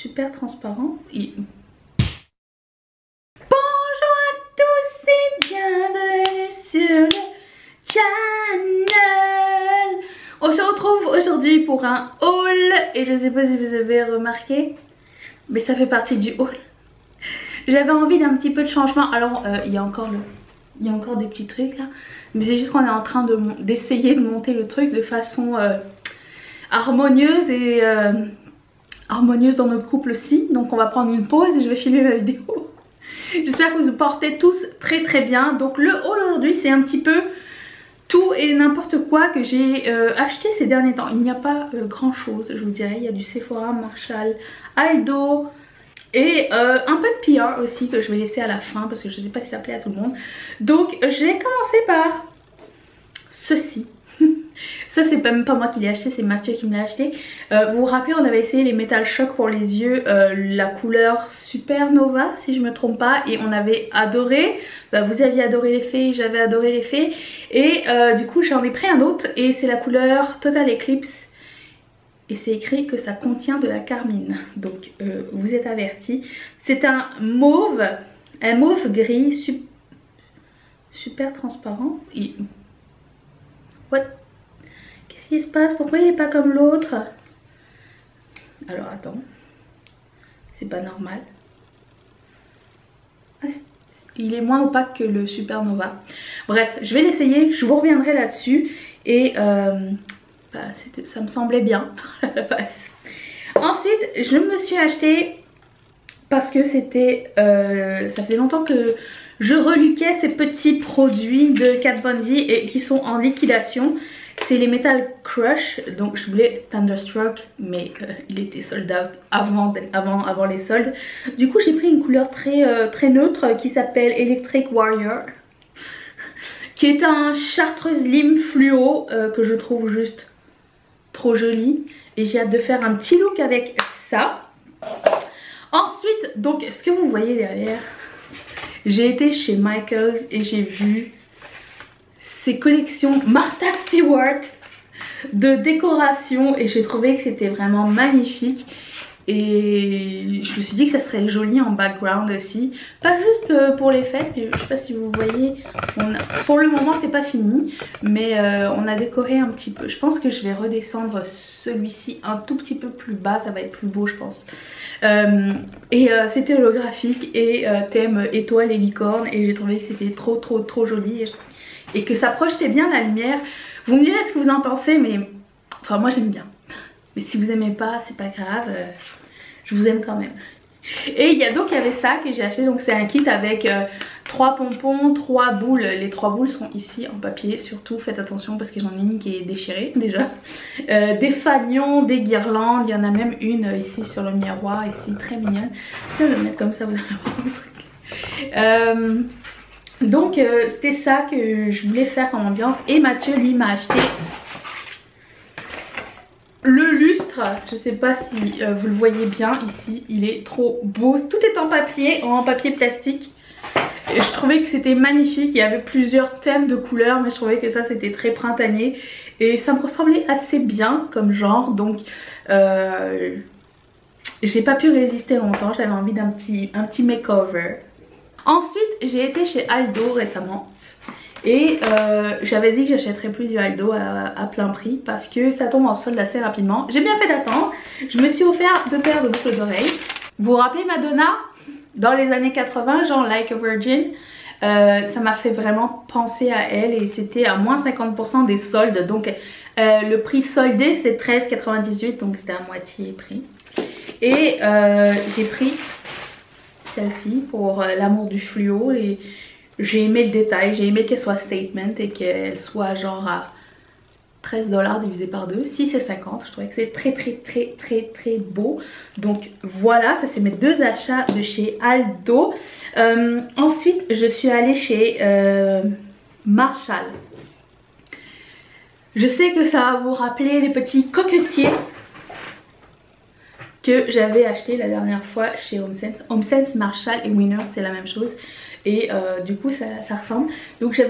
super transparent. Bonjour à tous et bienvenue sur le channel. On se retrouve aujourd'hui pour un haul et je sais pas si vous avez remarqué, mais ça fait partie du haul. J'avais envie d'un petit peu de changement. Alors il y a encore des petits trucs là, mais c'est juste qu'on est en train d'essayer de monter le truc de façon harmonieuse et harmonieuse dans notre couple aussi. Donc on va prendre une pause et je vais filmer ma vidéo. J'espère que vous vous portez tous très très bien. Donc le haul aujourd'hui c'est un petit peu tout et n'importe quoi que j'ai acheté ces derniers temps. Il n'y a pas grand chose, je vous dirais. Il y a du Sephora, Marshall, Aldo et un peu de PR aussi que je vais laisser à la fin parce que je ne sais pas si ça plaît à tout le monde. Donc je vais commencer par ceci. Ça c'est même pas moi qui l'ai acheté, c'est Mathieu qui me l'a acheté. Vous vous rappelez, on avait essayé les Metal Shock pour les yeux, la couleur Supernova si je me trompe pas, et on avait adoré. Vous aviez adoré l'effet, j'avais adoré l'effet, et du coup j'en ai pris un autre et c'est la couleur Total Eclipse et c'est écrit que ça contient de la carmine, donc vous êtes avertis. C'est un mauve gris super transparent. What? Qu'est-ce qui se passe? Pourquoi il n'est pas comme l'autre? Alors attends, c'est pas normal. Il est moins opaque que le Supernova. Bref, je vais l'essayer, je vous reviendrai là-dessus. Et ça me semblait bien à la base. Ensuite, je me suis acheté, parce que c'était ça faisait longtemps que je reluquais ces petits produits de Kat Von D et qui sont en liquidation. C'est les Metal Crush, donc je voulais Thunderstruck mais il était sold out avant les soldes. Du coup j'ai pris une couleur très neutre qui s'appelle Electric Warrior, qui est un chartreuse lime fluo que je trouve juste trop joli. Et j'ai hâte de faire un petit look avec ça. Ensuite, donc ce que vous voyez derrière, j'ai été chez Michaels et j'ai vu ces collections Martha Stewart de décoration et j'ai trouvé que c'était vraiment magnifique. Et je me suis dit que ça serait joli en background aussi, pas juste pour les fêtes, mais je sais pas si vous voyez, pour le moment c'est pas fini, mais on a décoré un petit peu. Je pense que je vais redescendre celui-ci un tout petit peu plus bas, ça va être plus beau je pense. C'était holographique et thème étoile et licorne, et j'ai trouvé que c'était trop joli et que ça projetait bien la lumière. Vous me direz ce que vous en pensez, mais enfin moi j'aime bien. Mais si vous aimez pas, c'est pas grave, je vous aime quand même. Et il y avait ça que j'ai acheté, donc c'est un kit avec 3 pompons, 3 boules. Les 3 boules sont ici en papier, surtout faites attention parce que j'en ai une qui est déchirée déjà. Des fanions, des guirlandes, il y en a même une ici sur le miroir, ici très mignonne. Je vais le mettre comme ça, vous allez voir le truc. Donc c'était ça que je voulais faire comme ambiance, et Mathieu lui m'a acheté le lustre. Je sais pas si vous le voyez bien ici, il est trop beau. Tout est en papier plastique. Et je trouvais que c'était magnifique, il y avait plusieurs thèmes de couleurs, mais je trouvais que ça c'était très printanier. Et ça me ressemblait assez bien comme genre, donc j'ai pas pu résister longtemps, j'avais envie d'un petit makeover. Ensuite j'ai été chez Aldo récemment. Et j'avais dit que j'achèterais plus du Aldo à plein prix parce que ça tombe en solde assez rapidement. J'ai bien fait d'attendre. Je me suis offert 2 paires de boucles d'oreilles. Vous vous rappelez Madonna dans les années 80, genre Like a Virgin? Ça m'a fait vraiment penser à elle et c'était à moins 50% des soldes. Donc le prix soldé c'est 13,98, donc c'était à moitié prix. Et j'ai pris celle-ci pour l'amour du fluo. Et j'ai aimé le détail, j'ai aimé qu'elle soit statement et qu'elle soit genre à 13 $ divisé par 2, 6,50. Je trouvais que c'est très beau. Donc voilà, ça c'est mes 2 achats de chez Aldo. Ensuite je suis allée chez Marshall. Je sais que ça va vous rappeler les petits coquetiers que j'avais acheté la dernière fois chez HomeSense. HomeSense, Marshall et Winners c'est la même chose. Et du coup ça ressemble. Donc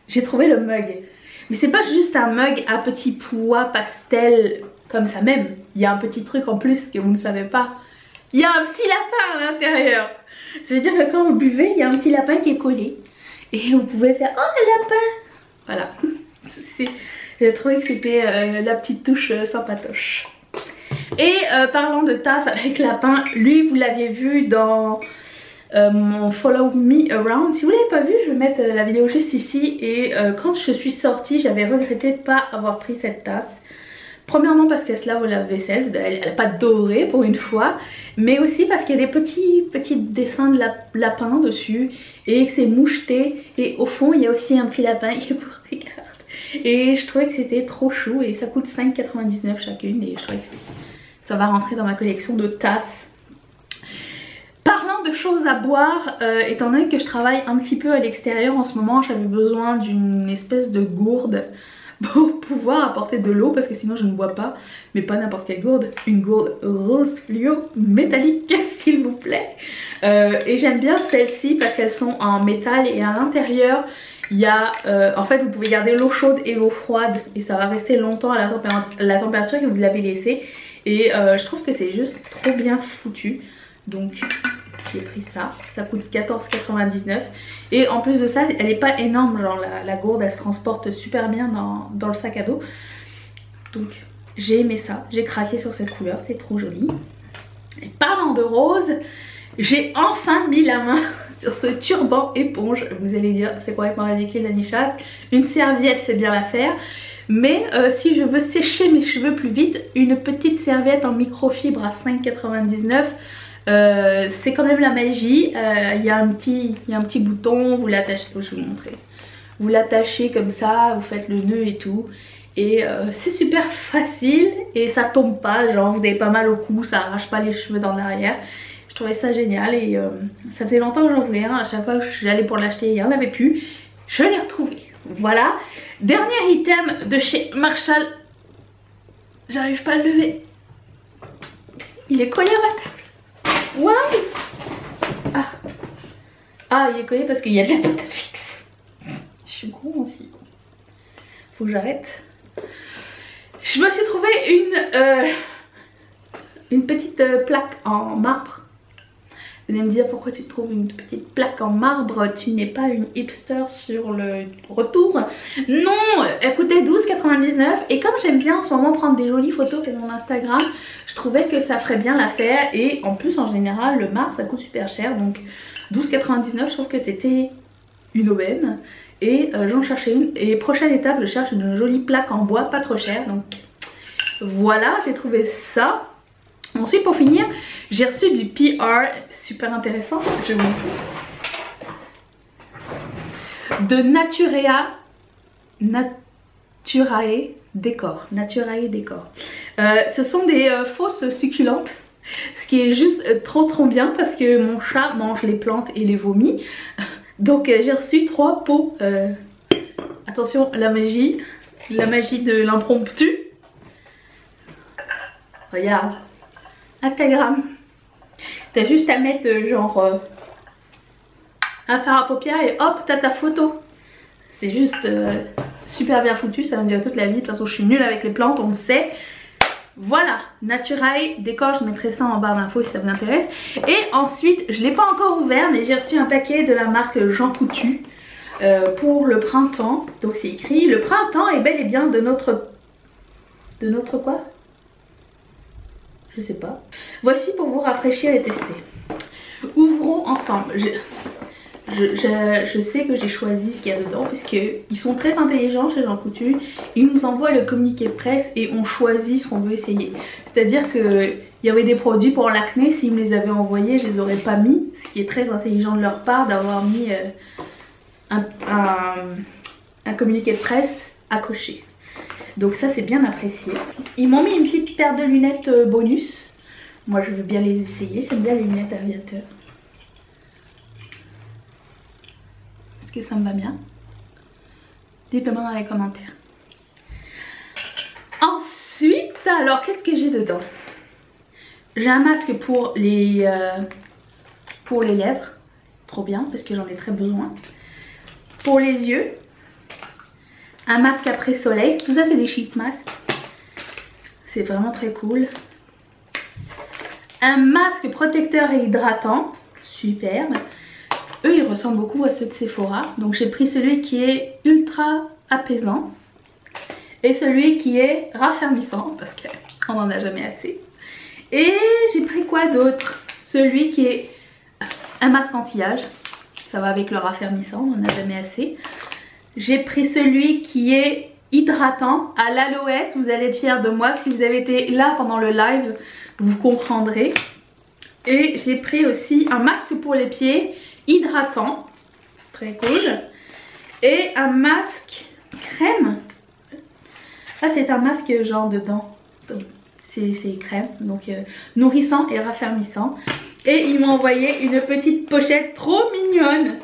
j'ai trouvé le mug. Mais c'est pas juste un mug à petits pois pastel comme ça même. Il y a un petit truc en plus que vous ne savez pas. il y a un petit lapin à l'intérieur. Ça veut dire que quand vous buvez, il y a un petit lapin qui est collé. Et vous pouvez faire oh le lapin. Voilà. J'ai trouvé que c'était la petite touche sympatoche. Et parlant de tasse avec lapin, lui vous l'aviez vu dans mon Follow Me Around. Si vous l'avez pas vu, je vais mettre la vidéo juste ici. Et quand je suis sortie, j'avais regretté de pas avoir pris cette tasse. Premièrement parce qu'elle se lave au lave-vaisselle, elle n'est pas dorée pour une fois, mais aussi parce qu'il y a des petits dessins de lapin dessus et que c'est moucheté, et au fond il y a aussi un petit lapin qui vous regarde. Et je trouvais que c'était trop chou et ça coûte 5,99 chacune et je trouvais que ça va rentrer dans ma collection de tasses. Parlant de choses à boire, étant donné que je travaille un petit peu à l'extérieur en ce moment, j'avais besoin d'une espèce de gourde pour pouvoir apporter de l'eau parce que sinon je ne bois pas, mais pas n'importe quelle gourde, une gourde rose fluo métallique s'il vous plaît. Et j'aime bien celles-ci parce qu'elles sont en métal et à l'intérieur il y a en fait vous pouvez garder l'eau chaude et l'eau froide et ça va rester longtemps à la température que vous l'avez laissée, et je trouve que c'est juste trop bien foutu. Donc j'ai pris ça, ça coûte 14,99 et en plus de ça elle n'est pas énorme, genre la gourde elle se transporte super bien dans le sac à dos. Donc j'ai aimé ça, j'ai craqué sur cette couleur, c'est trop joli. Et parlant de rose, j'ai enfin mis la main sur ce turban éponge. Vous allez dire c'est complètement ridicule Anisha, une serviette fait bien l'affaire. Mais si je veux sécher mes cheveux plus vite, une petite serviette en microfibre à 5,99 c'est quand même la magie. Il y a un petit bouton, vous l'attachez, je vais vous montrer. Vous l'attachez comme ça, vous faites le nœud et tout. Et c'est super facile et ça tombe pas, genre vous avez pas mal au cou, ça arrache pas les cheveux dans l'arrière. Je trouvais ça génial et ça faisait longtemps que j'en voulais un. À chaque fois que j'allais pour l'acheter, il n'y en avait plus. Je l'ai retrouvé. Voilà. Dernier item de chez Marshall. J'arrive pas à le lever. Il est collé à ma table. Waouh. Ah, il est collé parce qu'il y a de la pâte à fixe. Je suis con aussi. Faut que j'arrête. Je me suis trouvé une petite plaque en marbre. Vous allez me dire pourquoi tu te trouves une petite plaque en marbre, tu n'es pas une hipster sur le retour. Non, elle coûtait 12,99 et comme j'aime bien en ce moment prendre des jolies photos pour mon Instagram, je trouvais que ça ferait bien l'affaire. Et en plus en général le marbre ça coûte super cher, donc 12,99 je trouve que c'était une aubaine. Et j'en cherchais une et prochaine étape je cherche une jolie plaque en bois pas trop chère. Donc voilà, j'ai trouvé ça. Ensuite pour finir j'ai reçu du PR super intéressant, je vous montre, de Naturae Décor. Ce sont des fausses succulentes, ce qui est juste trop bien parce que mon chat mange les plantes et les vomit. Donc j'ai reçu 3 pots. Attention, la magie de l'impromptu. Regarde, Instagram. T'as juste à mettre genre un fard à paupières et hop, t'as ta photo. C'est juste super bien foutu, ça va me durer toute la vie. De toute façon je suis nulle avec les plantes, on le sait. Voilà, Naturae Décor, je mettrai ça en barre d'infos si ça vous intéresse. Et ensuite, je ne l'ai pas encore ouvert, mais j'ai reçu un paquet de la marque Jean Coutu pour le printemps. Donc c'est écrit, le printemps est bel et bien de notre... De notre quoi? Je sais pas. Voici pour vous rafraîchir et tester. Ouvrons ensemble. Je sais que j'ai choisi ce qu'il y a dedans parce qu'ils sont très intelligents chez Jean Coutu. Ils nous envoient le communiqué de presse et on choisit ce qu'on veut essayer. C'est-à-dire qu'il y avait des produits pour l'acné, s'ils me les avaient envoyés, je les aurais pas mis. Ce qui est très intelligent de leur part d'avoir mis un communiqué de presse à cocher. Donc ça c'est bien apprécié. Ils m'ont mis une petite paire de lunettes bonus. Moi je veux bien les essayer, j'aime bien les lunettes aviateurs. Est-ce que ça me va bien? Dites-le moi dans les commentaires. Ensuite, alors qu'est-ce que j'ai dedans? J'ai un masque pour les lèvres. Trop bien parce que j'en ai très besoin. Pour les yeux. Un masque après soleil. Tout ça c'est des sheet masks. C'est vraiment très cool. un masque protecteur et hydratant, superbe. Eux ils ressemblent beaucoup à ceux de Sephora, donc j'ai pris celui qui est ultra apaisant et celui qui est raffermissant parce qu'on n'en a jamais assez. Et j'ai pris quoi d'autre? Celui qui est un masque anti-âge, ça va avec le raffermissant, on n'en a jamais assez. J'ai pris celui qui est hydratant à l'aloès, vous allez être fiers de moi, si vous avez été là pendant le live, vous comprendrez. Et j'ai pris aussi un masque pour les pieds hydratant, très cool. Et un masque crème. Ah, c'est un masque genre dedans, c'est crème, donc nourrissant et raffermissant. Et ils m'ont envoyé une petite pochette trop mignonne.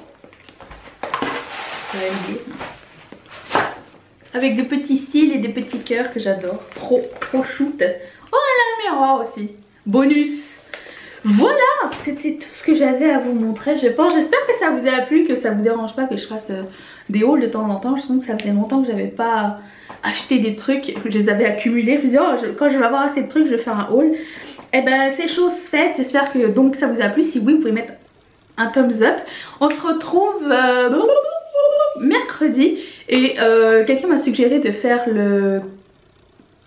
Avec de petits cils et des petits cœurs que j'adore. Trop shoot. Oh, elle a un miroir aussi. Bonus. Voilà, c'était tout ce que j'avais à vous montrer, je pense. J'espère que ça vous a plu, que ça vous dérange pas que je fasse des hauls de temps en temps. Je trouve que ça faisait longtemps que j'avais pas acheté des trucs, que je les avais accumulés. Je me disais, oh, quand je vais avoir assez de trucs, je vais faire un haul. Et ben c'est chose faite. J'espère que donc ça vous a plu. Si oui, vous pouvez mettre un thumbs up. On se retrouve mercredi. Et quelqu'un m'a suggéré de faire le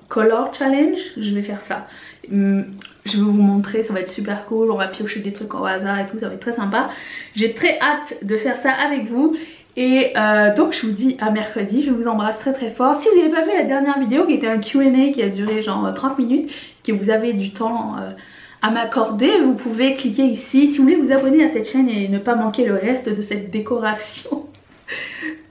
Color Challenge. Je vais faire ça. Je vais vous montrer, ça va être super cool. On va piocher des trucs au hasard et tout, ça va être très sympa. J'ai très hâte de faire ça avec vous. Et donc je vous dis à mercredi. Je vous embrasse très très fort. Si vous n'avez pas vu la dernière vidéo qui était un Q&A qui a duré genre 30 minutes, que vous avez du temps à m'accorder, vous pouvez cliquer ici. Si vous voulez vous abonner à cette chaîne et ne pas manquer le reste de cette décoration,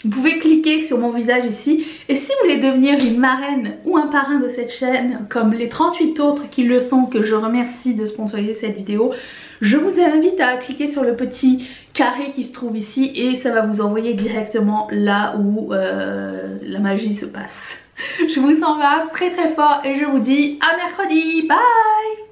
vous pouvez cliquer sur mon visage ici. Et si vous voulez devenir une marraine ou un parrain de cette chaîne, comme les 38 autres qui le sont, que je remercie de sponsoriser cette vidéo, je vous invite à cliquer sur le petit carré qui se trouve ici et ça va vous envoyer directement là où la magie se passe. Je vous embrasse très très fort et je vous dis à mercredi. Bye!